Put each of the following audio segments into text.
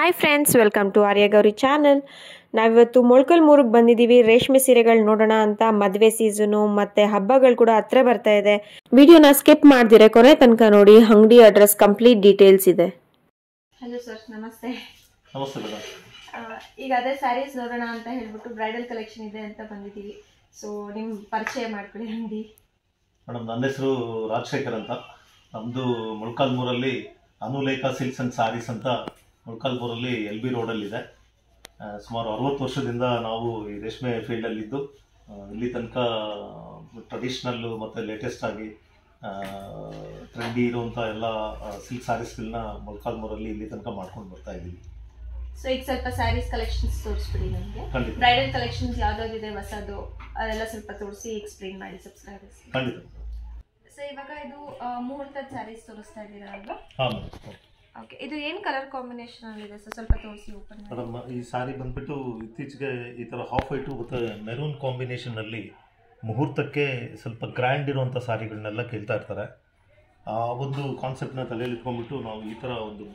Hi friends, welcome to Arya Gauri channel. ನಾವಿವತ್ತು ಮೊಳಕಾಲ್ಮೂರಿಗೆ ಬಂದಿದ್ದೀವಿ. ರೇಷ್ಮೆ ಸೀರೆಗಳು ನೋಡೋಣ ಅಂತ. ಮದುವೆ ಸೀಸನು ಮತ್ತು ಹಬ್ಬಗಳು ಕೂಡ ಹತ್ರ ಬರ್ತಾ ಇದೆ. ವಿಡಿಯೋನ ಸ್ಕಿಪ್ ಮಾಡ್ದಿರೆ ಕೊನೆ ತನಕ ನೋಡಿ. ಅಂಗಡಿ ಅಡ್ರೆಸ್, ಕಂಪ್ಲೀಟ್ ಡೀಟೇಲ್ಸ್ ಇದೆ. ಹಲೋ ಸರ್, ನಮಸ್ತೆ. ನಮಸ್ತೆ ಮೇಡಮ್. ಈಗ ಅದೇ ಸ್ಯಾರೀಸ್ ನೋಡೋಣ ಅಂತ ಹೇಳ್ಬಿಟ್ಟು ಬ್ರೈಡಲ್ ಕಲೆಕ್ಷನ್ ಇದೆ ಅಂತ ಬಂದಿದ್ದೀವಿ. ಸೊ ನಿಮ್ಮ ಪರಿಚಯ ಮಾಡ್ಕೊಳ್ಳಿ ಅಂಗಡಿ. ಮೇಡಮ್, ನನ್ನ ಹೆಸರು ರಾಜಶೇಖರ್ ಅಂತ. ನಮ್ಮದು ಮೊಳಕಾಲ್ಮೂರಲ್ಲಿ ಅನುಲೇಖ ಸಿಲ್ಕ್ಸ್ ಆ್ಯಂಡ್ ಸ್ಯಾರೀಸ್ ಅಂತ ಮೊಳಕಾಲ್ಮೂರಲ್ಲಿ LB ರೋಡಲ್ಲಿದೆ. ಸುಮಾರು 60 ವರ್ಷದಿಂದ ನಾವು ಈ ರೇಷ್ಮೆ ಫೀಲ್ಡಲ್ಲಿದ್ದು ಇಲ್ಲಿ ತನಕ ಟ್ರೆಡಿಷ್ನಲ್ಲು ಮತ್ತು ಲೇಟೆಸ್ಟ್ ಆಗಿ ಟ್ರೆಂಡಿ ಇರುವಂಥ ಎಲ್ಲ ಸಿಲ್ಕ್ ಸ್ಯಾರೀಸ್ಗಳನ್ನ ಮೊಳಕಾಲ್ಮೂರಲ್ಲಿ ಇಲ್ಲಿ ತನಕ ಮಾಡ್ಕೊಂಡು ಬರ್ತಾ ಇದ್ದೀವಿ. ಸೊ ಈಗ ಸ್ವಲ್ಪ ಸ್ಯಾರೀಸ್ ಕಲೆಕ್ಷನ್ಸ್ ತೋರಿಸ್ಬಿಡಿ ನಮಗೆ. ಬ್ರೈಡಲ್ ಕಲೆಕ್ಷನ್ಸ್ ಯಾವ್ದಾವ್ದಿದೆ ಹೊಸದು ಅದೆಲ್ಲ ಸ್ವಲ್ಪ ತೋರಿಸಿ ಎಕ್ಸ್ಪ್ಲೈನ್ ಮಾಡಿ ಸಬ್ಸ್ಕ್ರೈಬರ್ಸ್. ಖಂಡಿತ. ಸೊ ಇವಾಗ ಇದು ಮುಹೂರ್ತದ ಸ್ಯಾರೀಸ್ ತೋರಿಸ್ತಾ ಇದ್ದೀರಾ ಅಲ್ವಾ? ಹಾಂ ಓಕೆ, ಇದು ಏನು ಕಲರ್ ಕಾಂಬಿನೇಷನ್ ಇದೆ ಸರ್? ಸ್ವಲ್ಪ ತೋರಿಸಿ ಓಪನ್ ಮಾಡಿ. ಮೇಡಮ್, ಈ ಸ್ಯಾರಿ ಬಂದ್ಬಿಟ್ಟು ಇತ್ತೀಚೆಗೆ ಈ ಥರ ಹಾಫ್ ವೈಟು ಮತ್ತು ಮೆರೂನ್ ಕಾಂಬಿನೇಷನಲ್ಲಿ ಮುಹೂರ್ತಕ್ಕೆ ಸ್ವಲ್ಪ ಗ್ರ್ಯಾಂಡ್ ಇರುವಂಥ ಸ್ಯಾರಿಗಳನ್ನೆಲ್ಲ ಕೇಳ್ತಾ ಇರ್ತಾರೆ. ಆ ಒಂದು ಕಾನ್ಸೆಪ್ಟನ್ನ ತಲೆಯಲ್ಲಿ ಇಟ್ಕೊಂಡ್ಬಿಟ್ಟು ನಾವು ಈ ಥರ ಒಂದು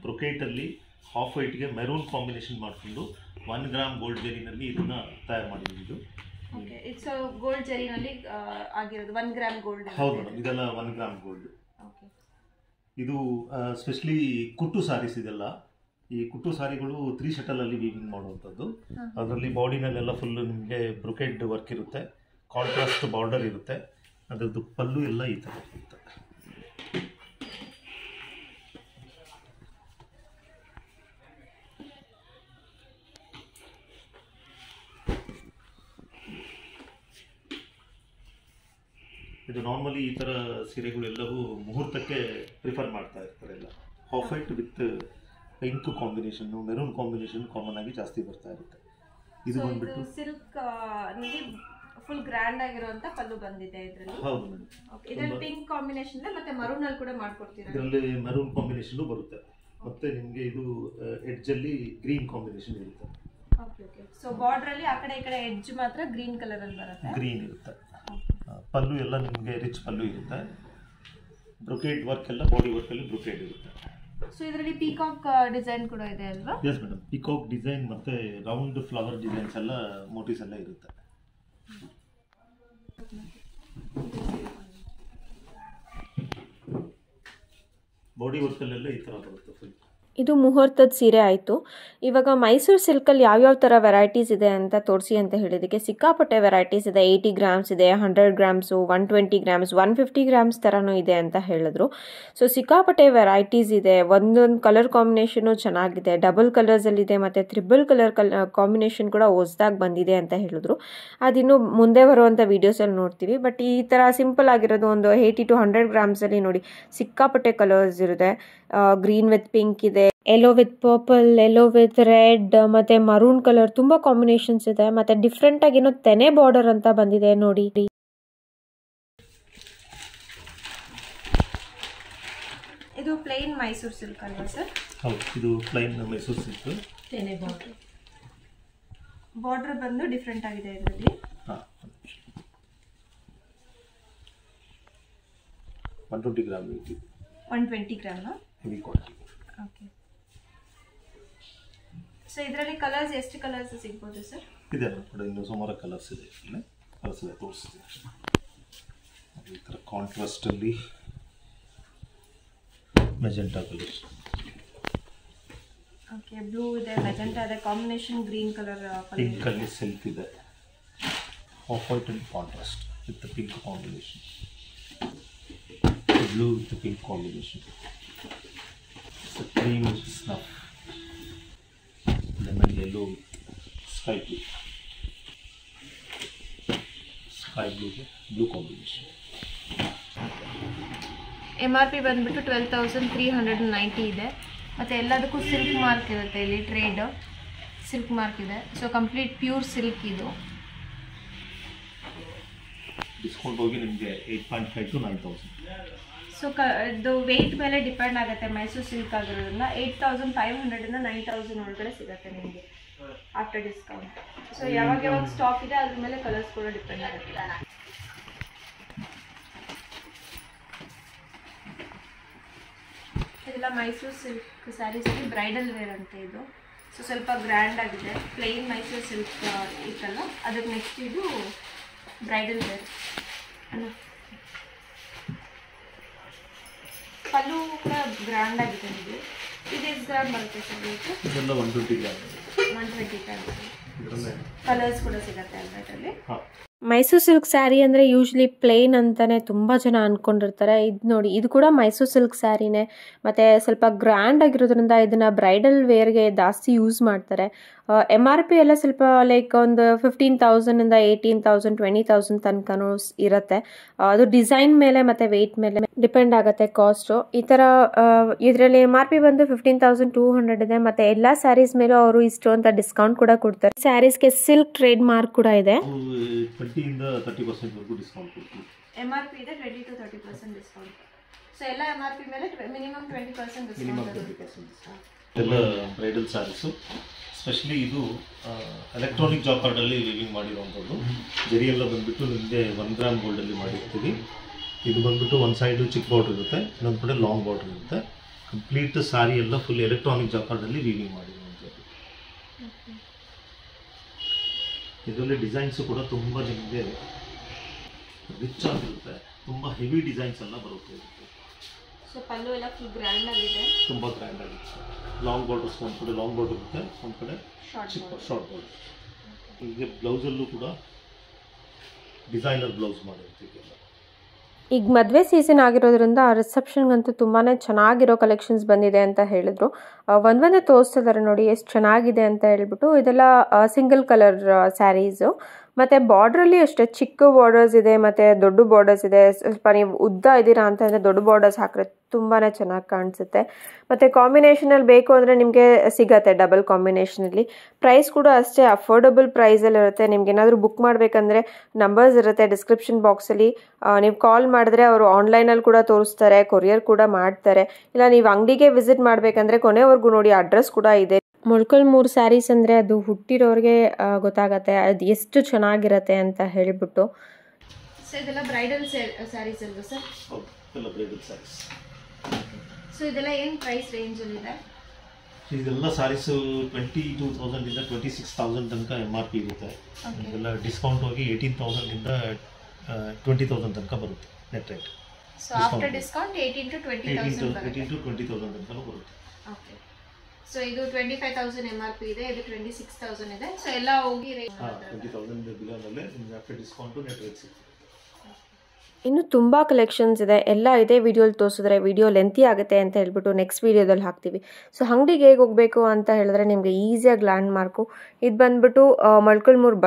ಬ್ರೊಕೇಟಲ್ಲಿ ಹಾಫ್ ವೈಟ್ಗೆ ಮೆರೂನ್ ಕಾಂಬಿನೇಷನ್ ಮಾಡಿಕೊಂಡು 1 ಗ್ರಾಮ್ ಗೋಲ್ಡ್ ಜರಿನಲ್ಲಿ ಇದನ್ನು ತಯಾರು ಮಾಡಿದ್ದೀವಿ. ಇದು ಓಕೆ, ಇಟ್ಸ್ ಗೋಲ್ಡ್ ಜರಿನಲ್ಲಿ ಆಗಿರೋದು 1 ಗ್ರಾಮ್ ಗೋಲ್ಡ್. ಹೌದು ಮೇಡಮ್, ಇದೆಲ್ಲ 1 ಗ್ರಾಮ್ ಗೋಲ್ಡ್. ಓಕೆ, ಇದು ಸ್ಪೆಷಲಿ ಕುಟ್ಟು ಸ್ಯಾರೀಸ್ ಇದೆಲ್ಲ. ಈ ಕುಟ್ಟು ಸ್ಯಾರಿಗಳು 3 ಶಟಲಲ್ಲಿ ವೀವಿಂಗ್ ಮಾಡುವಂಥದ್ದು. ಅದರಲ್ಲಿ ಬಾಡಿನಲ್ಲೆಲ್ಲ ಫುಲ್ ನಿಮಗೆ ಬ್ರೊಕೇಡ್ ವರ್ಕ್ ಇರುತ್ತೆ, ಕಾಂಟ್ರಾಸ್ಟ್ ಬಾರ್ಡರ್ ಇರುತ್ತೆ. ಅದರದ್ದು ಪಲ್ಲು ಎಲ್ಲ ಈ ಥರ ಇರುತ್ತೆ. ಇದು ನಾರ್ಮಲಿ ಈ ಥರ ಸೀರೆಗಳೆಲ್ಲವೂ ಮುಹೂರ್ತಕ್ಕೆ ಪ್ರಿಫರ್ ಮಾಡ್ತಾ ಇರ್ತಾರೆ ಎಲ್ಲ. Half white with pink combination, maroon combination common ಆಗಿ ಜಾಸ್ತಿ ಬರ್ತಾ ಇರುತ್ತೆ. ಇದು ಬಂದ್ಬಿಟ್ಟು ಸಿಲ್ಕ್ ನಲ್ಲಿ ಫುಲ್ ಗ್ರ್ಯಾಂಡ್ ಆಗಿರುವಂತ ಪಲ್ಲು ಬಂದಿದೆ ಇದರಲ್ಲಿ. ಹೌದು ಮೇಡಮ್. ಇದರಲ್ಲಿ ಪಿಂಕ್ ಕಾಂಬಿನೇಷನ್ ಮತ್ತೆ ಮರೂನ್ ಅಲ್ಲಿ ಕೂಡ ಮಾಡ್ಕೊಡ್ತೀರಾ? ಇದರಲ್ಲಿ ಮೆರೂನ್ ಕಾಂಬಿನೇಷನ್ ಬರುತ್ತೆ, ಮತ್ತೆ ನಿಮಗೆ ಇದು ಎಡ್ಜ್ ಅಲ್ಲಿ ಗ್ರೀನ್ ಕಾಂಬಿನೇಷನ್ ಇರುತ್ತೆ. Okay okay. ಸೊ ಬಾರ್ಡರ್ ಅಲ್ಲಿ ಆ ಕಡೆ ಈ ಕಡೆ ಎಡ್ಜ್ ಮಾತ್ರ ಗ್ರೀನ್ ಕಲರ್ ಅಲ್ಲಿ ಬರುತ್ತೆ. ಗ್ರೀನ್ ಇರುತ್ತೆ. ಪಲ್ಲು ಎಲ್ಲ ನಿಮಗೆ ರಿಚ್ ಪಲ್ಲು ಇರುತ್ತೆ. ಬ್ರೊಕೇಡ್ ವರ್ಕ್ ಎಲ್ಲ ಬಾಡಿ ವರ್ಕಲ್ಲಿ ಬ್ರೊಕೇಡ್ ಇರುತ್ತೆ. ಸೊ ಇದರಲ್ಲಿ ಪೀಕಾಕ್ ಡಿಸೈನ್ ಕೂಡ ಇದೆ ಅಲ್ವಾ? ಎಸ್ ಮೇಡಮ್, ಪೀಕಾಕ್ ಡಿಸೈನ್ ಮತ್ತು ರೌಂಡ್ ಫ್ಲವರ್ ಡಿಸೈನ್ಸ್ ಎಲ್ಲ ಮೋಟಿವ್ಸ್ ಎಲ್ಲ ಇರುತ್ತೆ. ಬಾಡಿ ವರ್ಕಲ್ಲೆಲ್ಲ ಈ ಥರ ಬರುತ್ತೆ ಫುಲ್. ಇದು ಮುಹೂರ್ತದ ಸೀರೆ ಆಯಿತು. ಇವಾಗ ಮೈಸೂರು ಸಿಲ್ಕಲ್ಲಿ ಯಾವ್ಯಾವ ಥರ ವೆರೈಟೀಸ್ ಇದೆ ಅಂತ ತೋರಿಸಿ ಅಂತ ಹೇಳಿದ್ದಕ್ಕೆ ಸಿಕ್ಕಾಪಟ್ಟೆ ವೆರೈಟೀಸ್ ಇದೆ. 80 ಗ್ರಾಮ್ಸ್ ಇದೆ, 100 ಗ್ರಾಮ್ಸು, 120 ಗ್ರಾಮ್ಸ್, 150 ಗ್ರಾಮ್ಸ್ ಥರನೂ ಇದೆ ಅಂತ ಹೇಳಿದ್ರು. ಸೊ ಸಿಕ್ಕಾಪಟ್ಟೆ ವೆರೈಟೀಸ್ ಇದೆ. ಒಂದೊಂದು ಕಲರ್ ಕಾಂಬಿನೇಷನು ಚೆನ್ನಾಗಿದೆ, ಡಬಲ್ ಕಲರ್ಸಲ್ಲಿದೆ ಮತ್ತು ತ್ರಿಬಲ್ ಕಲರ್ ಕಾಂಬಿನೇಷನ್ ಕೂಡ ಹೊಸದಾಗಿ ಬಂದಿದೆ ಅಂತ ಹೇಳಿದ್ರು. ಅದಿನ್ನು ಮುಂದೆ ಬರುವಂಥ ವೀಡಿಯೋಸಲ್ಲಿ ನೋಡ್ತೀವಿ. ಬಟ್ ಈ ಥರ ಸಿಂಪಲ್ ಆಗಿರೋದು ಒಂದು 80 to 100 ಗ್ರಾಮ್ಸಲ್ಲಿ ನೋಡಿ ಸಿಕ್ಕಾಪಟ್ಟೆ ಕಲರ್ಸ್ ಇರುತ್ತೆ. ಗ್ರೀನ್ ವಿತ್ ಪಿಂಕ್ ಇದೆ, yellow with purple, yellow with red ಮತ್ತೆ ಮರೂನ್ ಕಲರ್, ತುಂಬಾ ಕಾಂಬಿನೇಷನ್ಸ್ ಇದೆ. ಮತ್ತೆ ಡಿಫ್ರೆಂಟ್ ಆಗಿ ಏನೋ ತೆನೆ ಬಾರ್ಡರ್ ಅಂತ ಬಂದಿದೆ ನೋಡಿ. ಇದು ಪ್ಲೇನ್ ಮೈಸೂರು ಸಿಲ್ಕ್ ಅಲ್ವಾ ಸರ್? ಹೌದು, ಇದು ಪ್ಲೈನ್ ಮೈಸೂರು ಸಿಲ್ಕ್. ತೆನೆ ಬಾರ್ಡರ್, ಬಾರ್ಡರ್ ಬಂದು ಡಿಫ್ರೆಂಟ್ ಆಗಿದೆ ಇದರಲ್ಲಿ. ಹಾಂ, 120 ಗ್ರಾಮ್ ಇದೆ. 120 gram heavy quality. Okay. So ಇದರಲ್ಲಿ ಕಲರ್ಸ್ ಎಷ್ಟು ಕಲರ್ಸ್ ಸಿಗ್ಬೋದು ಸರ್? ಇದೆ ಕೂಡ ಇನ್ನು ಸುಮಾರು ಕಲರ್ಸ್ ಇದೆ. ಕಲರ್ಸ್ ಇದೆ, ತೋರಿಸ್ತೀನಿ. ಈ ಥರ ಕಾಂಟ್ರಾಸ್ಟಲ್ಲಿ ಮೆಜೆಂಟಾ ಕಲರ್. ಓಕೆ, ಬ್ಲೂ ಇದೆ, ಮೆಜೆಂಟಾ ಇದೆ, ಕಾಂಬಿನೇಷನ್ ಗ್ರೀನ್ ಕಲರ್. ಪಿಂಕ್ ಅಲ್ಲಿ ಸಿಲ್ಕ್ ಇದೆ, of white and contrast with pink combination, blue with pink combination, cream with snuff, lemon yellow with sky blue, sky blue with blue combination. MRP ಬಂದ್ಬಿಟ್ಟು 12,390 ಇದೆ. ಮತ್ತು ಎಲ್ಲದಕ್ಕೂ silk mark ಇರುತ್ತೆ. ಇಲ್ಲಿ trade silk mark ಇದೆ. So complete pure silk ಇದು. Discount ಹೋಗಿ ನಿಮಗೆ 8.5 to 9,000. ಸೊ ಇದು ವೆಯ್ಟ್ ಮೇಲೆ ಡಿಪೆಂಡ್ ಆಗುತ್ತೆ. ಮೈಸೂರು ಸಿಲ್ಕ್ ಆಗಿರೋದ್ರಿಂದ 8,500 ಇಂದ 9,000 ಒಳಗಡೆ ಸಿಗುತ್ತೆ ನಿಮಗೆ ಆಫ್ಟರ್ ಡಿಸ್ಕೌಂಟ್. ಸೊ ಯಾವಾಗ ಸ್ಟಾಕ್ ಇದೆ ಅದ್ರ ಮೇಲೆ ಕಲರ್ಸ್ ಕೂಡ ಡಿಪೆಂಡ್ ಆಗುತ್ತೆ. ಇದೆಲ್ಲ ಮೈಸೂರು ಸಿಲ್ಕ್ ಸ್ಯಾರೀಸಲ್ಲಿ ಬ್ರೈಡಲ್ ವೇರ್ ಅಂತ ಇದು. ಸೊ ಸ್ವಲ್ಪ ಗ್ರ್ಯಾಂಡ್ ಆಗಿದೆ. ಪ್ಲೇನ್ ಮೈಸೂರು ಸಿಲ್ಕ್ ಇತ್ತಲ್ಲ, ಅದಕ್ಕೆ ನೆಕ್ಸ್ಟ್ ಇದು ಬ್ರೈಡಲ್ ವೇರ್. ಪಲ್ಲು ಕೂಡ ಗ್ರ್ಯಾಂಡ್ ಆಗಿದೆ. ಇದು ಎಷ್ಟು ಗ್ರಾಮ್ ಬರುತ್ತೆ ಸರ್ ರೇಟು? ಇದೆಲ್ಲ 120 ಗ್ರಾಮ್. 120 ಗ್ರಾಮ್. ಕಲರ್ಸ್ ಕೂಡ ಸಿಗುತ್ತೆ ಅದರಲ್ಲಿ. ಮೈಸೂರು ಸಿಲ್ಕ್ ಸ್ಯಾರಿ ಅಂದರೆ ಯೂಶ್ವಲಿ ಪ್ಲೇನ್ ಅಂತಲೇ ತುಂಬ ಜನ ಅಂದ್ಕೊಂಡಿರ್ತಾರೆ. ಇದು ನೋಡಿ, ಇದು ಕೂಡ ಮೈಸೂರು ಸಿಲ್ಕ್ ಸ್ಯಾರಿನೇ, ಮತ್ತು ಸ್ವಲ್ಪ ಗ್ರ್ಯಾಂಡ್ ಆಗಿರೋದ್ರಿಂದ ಇದನ್ನು ಬ್ರೈಡಲ್ ವೇರ್ಗೆ ಜಾಸ್ತಿ ಯೂಸ್ ಮಾಡ್ತಾರೆ. MRP ಎಲ್ಲ ಸ್ವಲ್ಪ ಲೈಕ್ ಒಂದು 15,000ಇಂದ 18,000 20,000 ತನಕನೂ ಇರುತ್ತೆ. ಅದು ಡಿಸೈನ್ ಮೇಲೆ ಮತ್ತು ವೆಯ್ಟ್ ಮೇಲೆ ಡಿಪೆಂಡ್ ಆಗುತ್ತೆ ಕಾಸ್ಟು. ಈ ಥರ ಇದರಲ್ಲಿ MRP ಬಂದು 15,200 ಇದೆ. ಮತ್ತು ಎಲ್ಲ ಸ್ಯಾರೀಸ್ ಮೇಲೂ ಅವರು ಇಷ್ಟು ಅಂತ ಡಿಸ್ಕೌಂಟ್ ಕೂಡ ಕೊಡ್ತಾರೆ. ಸ್ಯಾರೀಸ್ಗೆ ಸಿಲ್ಕ್ ಟ್ರೇಡ್ ಮಾರ್ಕ್ ಕೂಡ ಇದೆ. 20ಇಂದ 30% ವರೆಗೂ ಡಿಸ್ಕೌಂಟ್ ಕೊಡ್ತೀವಿ. MRP ಇದೆ 20 to 30% ಡಿಸ್ಕೌಂಟ್. ಸೊ ಎಲ್ಲ MRP ಮೇಲೆ ಮಿನಿಮಮ್ 20% ಡಿಸ್ಕೌಂಟ್. ಎಲ್ಲ ಬ್ರೈಡಲ್ ಸ್ಯಾರೀಸು, ಸ್ಪೆಷಲಿ ಇದು ಎಲೆಕ್ಟ್ರಾನಿಕ್ ಜಾಕಾರ್ಡಲ್ಲಿ ವೀವಿಂಗ್ ಮಾಡಿರುವಂಥದ್ದು. ಜರಿ ಎಲ್ಲ ಬಂದುಬಿಟ್ಟು ನಿಮಗೆ 1 ಗ್ರಾಮ್ ಗೋಲ್ಡಲ್ಲಿ ಮಾಡಿರ್ತೀವಿ. ಇದು ಬಂದುಬಿಟ್ಟು ಒಂದು ಸೈಡು ಚಿಕ್ಕ ಬಾರ್ಡ್ರ್ ಇರುತ್ತೆ, ಇನ್ನೊಂದು ಕಡೆ ಲಾಂಗ್ ಬಾರ್ಡ್ರ್ ಇರುತ್ತೆ. ಕಂಪ್ಲೀಟ್ ಸ್ಯಾರಿ ಎಲ್ಲ ಫುಲ್ ಎಲೆಕ್ಟ್ರಾನಿಕ್ ಜಾಕಾರ್ಡಲ್ಲಿ ವೀವಿಂಗ್ ಮಾಡಿರುವಂಥದ್ದು. ಇದರಲ್ಲಿ ಡಿಸೈನ್ಸು ಕೂಡ ತುಂಬ ನಿಮಗೆ ರಿಚ್ ಆಗಿರುತ್ತೆ. ತುಂಬ ಹೆವಿ ಡಿಸೈನ್ಸ್ ಎಲ್ಲ ಬರುತ್ತೆ. ಸೊ ಪಲ್ಲು ಎಲ್ಲ ಫುಲ್ ಗ್ರ್ಯಾಂಡ್ ಆಗಿದೆ, ತುಂಬ ಗ್ರ್ಯಾಂಡ್ ಆಗುತ್ತೆ. ಲಾಂಗ್ ಬಾರ್ಡರ್ಸ್ ಒಂದು ಕಡೆ ಲಾಂಗ್ ಬಾರ್ಡರ್ ಇರುತ್ತೆ, ಒಂದು ಕಡೆ ಚಿಕ್ಕ ಶಾರ್ಟ್ ಬಾರ್ಡರ್. ಹೀಗೆ ಬ್ಲೌಸಲ್ಲೂ ಕೂಡ ಡಿಸೈನರ್ ಬ್ಲೌಸ್ ಮಾಡಿರ್ತೀವಿ. ಈಗ ಮದುವೆ ಸೀಸನ್ ಆಗಿರೋದ್ರಿಂದ ರಿಸೆಪ್ಷನ್ಗಂತೂ ತುಂಬಾ ಚೆನ್ನಾಗಿರೋ ಕಲೆಕ್ಷನ್ಸ್ ಬಂದಿದೆ ಅಂತ ಹೇಳಿದ್ರು. ಒಂದೊಂದೇ ತೋರಿಸ್ತಿದ್ದಾರೆ ನೋಡಿ ಎಷ್ಟು ಚೆನ್ನಾಗಿದೆ ಅಂತ ಹೇಳ್ಬಿಟ್ಟು. ಇದೆಲ್ಲ ಸಿಂಗಲ್ ಕಲರ್ ಸ್ಯಾರೀಸು, ಮತ್ತು ಬಾರ್ಡ್ರಲ್ಲಿ ಅಷ್ಟೇ ಚಿಕ್ಕ ಬಾರ್ಡರ್ಸ್ ಇದೆ ಮತ್ತು ದೊಡ್ಡ ಬಾರ್ಡರ್ಸ್ ಇದೆ. ಸ್ವಲ್ಪ ನೀವು ಉದ್ದ ಇದ್ದೀರಾ ಅಂತಂದರೆ ದೊಡ್ಡ ಬಾರ್ಡರ್ಸ್ ಹಾಕಿದ್ರೆ ತುಂಬಾ ಚೆನ್ನಾಗಿ ಕಾಣಿಸುತ್ತೆ. ಮತ್ತು ಕಾಂಬಿನೇಷನಲ್ಲಿ ಬೇಕು ಅಂದರೆ ನಿಮಗೆ ಸಿಗತ್ತೆ ಡಬಲ್ ಕಾಂಬಿನೇಷನಲ್ಲಿ. ಪ್ರೈಸ್ ಕೂಡ ಅಷ್ಟೇ ಅಫೋರ್ಡಬಲ್ ಪ್ರೈಸಲ್ಲಿರುತ್ತೆ. ನಿಮ್ಗೆ ಏನಾದರೂ ಬುಕ್ ಮಾಡಬೇಕಂದ್ರೆ ನಂಬರ್ಸ್ ಇರುತ್ತೆ ಡಿಸ್ಕ್ರಿಪ್ಷನ್ ಬಾಕ್ಸಲ್ಲಿ. ನೀವು ಕಾಲ್ ಮಾಡಿದ್ರೆ ಅವರು ಆನ್ಲೈನಲ್ಲಿ ಕೂಡ ತೋರಿಸ್ತಾರೆ, ಕೊರಿಯರ್ ಕೂಡ ಮಾಡ್ತಾರೆ. ಇಲ್ಲ ನೀವು ಅಂಗಡಿಗೆ ವಿಸಿಟ್ ಮಾಡಬೇಕಂದ್ರೆ ಕೊನೆವರೆಗೂ ನೋಡಿ, ಅಡ್ರೆಸ್ ಕೂಡ ಇದೆ. ಮೊಳಕಾಲ್ಮೂರು ಸ್ಯಾರೀಸ್ ಅಂದರೆ ಅದು ಹುಟ್ಟಿರೋರಿಗೆ ಗೊತ್ತಾಗತ್ತೆ ಅದು ಎಷ್ಟು ಚೆನ್ನಾಗಿರತ್ತೆ ಅಂತ ಹೇಳಿಬಿಟ್ಟು. ಸೊ ಇದೆಲ್ಲ ಬ್ರೈಡಲ್ ಸ್ಯಾರೀಸ್ ಅಲ್ವಾ ಸರ್? ಹೌದು, ಎಲ್ಲ ಬ್ರೈಡಲ್ ಸ್ಯಾರೀಸ್. ಸೊ ಇದೆಲ್ಲ ಏನು ಪ್ರೈಸ್ ರೇಂಜಲ್ಲಿದೆ? ಇದೆಲ್ಲ ಸ್ಯಾರೀಸು 22,000ಇಂದ 26,000 ತನಕ MRP ಇರುತ್ತೆ. ಇದೆಲ್ಲ ಡಿಸ್ಕೌಂಟ್ ಹೋಗಿ 18,000ಇಂದ 20,000 ತನಕ ಬರುತ್ತೆ net rate. So after discount 18 to 20,000 ತನಕ ಬರುತ್ತೆ. ಓಕೆ. ಸೊ ಇದು 25,000 MRP ಇದೆ, ಇದು 26,000 ಇದೆ. ಸೊ ಎಲ್ಲ ಹೋಗಿ 20,000 ಬಿಲೋನಲ್ಲೇ ನಿಮಗೆ ಆಫ್ಟರ್ ಡಿಸ್ಕೌಂಟು ನೆಟ್ ರೇಟ್ ಸಿಗ್ತದೆ. ಇನ್ನು ತುಂಬ ಕಲೆಕ್ಷನ್ಸ್ ಇದೆ. ಎಲ್ಲ ಇದೇ ವಿಡಿಯೋಲಿ ತೋರಿಸಿದ್ರೆ ವಿಡಿಯೋ ಲೆಂತಿ ಆಗುತ್ತೆ ಅಂತ ಹೇಳ್ಬಿಟ್ಟು ನೆಕ್ಸ್ಟ್ ವೀಡಿಯೋದಲ್ಲಿ ಹಾಕ್ತೀವಿ. ಸೊ ಅಂಗಡಿಗೆ ಹೇಗೆ ಹೋಗಬೇಕು ಅಂತ ಹೇಳಿದ್ರೆ ನಿಮಗೆ ಈಸಿಯಾಗಿ ಲ್ಯಾಂಡ್ ಮಾರ್ಕು ಇದು ಬಂದುಬಿಟ್ಟು ಮೊಳಕಾಲ್ಮೂರು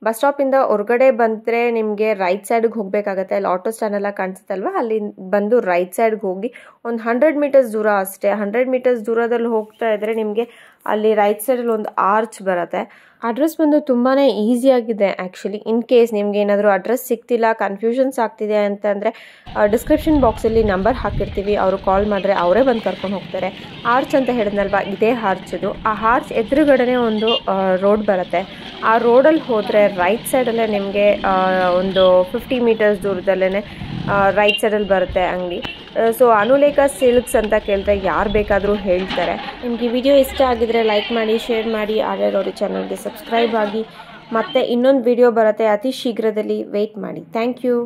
ಬಸ್ ಸ್ಟಾಪಿಂದ ಹೊರಗಡೆ ಬಂದರೆ ನಿಮಗೆ ರೈಟ್ ಸೈಡ್ಗೆ ಹೋಗಬೇಕಾಗತ್ತೆ. ಅಲ್ಲಿ ಆಟೋ ಸ್ಟ್ಯಾಂಡ್ ಎಲ್ಲ ಕಾಣಿಸುತ್ತಲ್ವ, ಅಲ್ಲಿ ಬಂದು ರೈಟ್ ಸೈಡ್ಗೆ ಹೋಗಿ ಒಂದು 100 ಮೀಟರ್ಸ್ ದೂರ ಅಷ್ಟೇ. 100 ಮೀಟರ್ಸ್ ದೂರದಲ್ಲಿ ಹೋಗ್ತಾ ಇದ್ದರೆ ನಿಮಗೆ ಅಲ್ಲಿ ರೈಟ್ ಸೈಡಲ್ಲಿ ಒಂದು ಆರ್ಚ್ ಬರುತ್ತೆ. ಅಡ್ರೆಸ್ ಬಂದು ತುಂಬಾ ಈಸಿಯಾಗಿದೆ ಆ್ಯಕ್ಚುಲಿ. ಇನ್ ಕೇಸ್ ನಿಮ್ಗೆ ಏನಾದರೂ ಅಡ್ರೆಸ್ ಸಿಗ್ತಿಲ್ಲ, ಕನ್ಫ್ಯೂಷನ್ಸ್ ಆಗ್ತಿದೆ ಅಂತಂದರೆ ಡಿಸ್ಕ್ರಿಪ್ಷನ್ ಬಾಕ್ಸಲ್ಲಿ ನಂಬರ್ ಹಾಕಿರ್ತೀವಿ, ಅವರು ಕಾಲ್ ಮಾಡಿದ್ರೆ ಅವರೇ ಬಂದು ಕರ್ಕೊಂಡು ಹೋಗ್ತಾರೆ. ಆರ್ಚ್ ಅಂತ ಹೇಳಿದ್ನಲ್ವ, ಇದೇ ಆರ್ಚದು. ಆ ಆರ್ಚ್ ಎದುರುಗಡೆ ಒಂದು ರೋಡ್ ಬರುತ್ತೆ. ಆ ರೋಡಲ್ಲಿ ಹೋದರೆ ರೈಟ್ ಸೈಡಲ್ಲೇ ನಿಮಗೆ ಒಂದು 50 ಮೀಟರ್ಸ್ ದೂರದಲ್ಲೇ ರೈಟ್ ಸೈಡಲ್ಲಿ ಬರುತ್ತೆ ಅಂಗಡಿ. ಸೊ ಅನುಲೇಖ ಸಿಲ್ಕ್ಸ್ ಅಂತ ಕೇಳಿದ್ರೆ ಯಾರು ಬೇಕಾದರೂ ಹೇಳ್ತಾರೆ. ನಿಮಗೆ ವಿಡಿಯೋ ಇಷ್ಟ ಆಗಿದ್ರೆ ಲೈಕ್ ಮಾಡಿ, ಶೇರ್ ಮಾಡಿ, ಹಾಗೆ ನೋಡಿ ಚಾನಲ್ಗೆ ಸಬ್ಸ್ಕ್ರೈಬ್ ಆಗಿ. ಮತ್ತೆ ಇನ್ನೊಂದು ವಿಡಿಯೋ ಬರುತ್ತೆ ಅತಿ ಶೀಘ್ರದಲ್ಲಿ, ವೆಯ್ಟ್ ಮಾಡಿ. Thank you.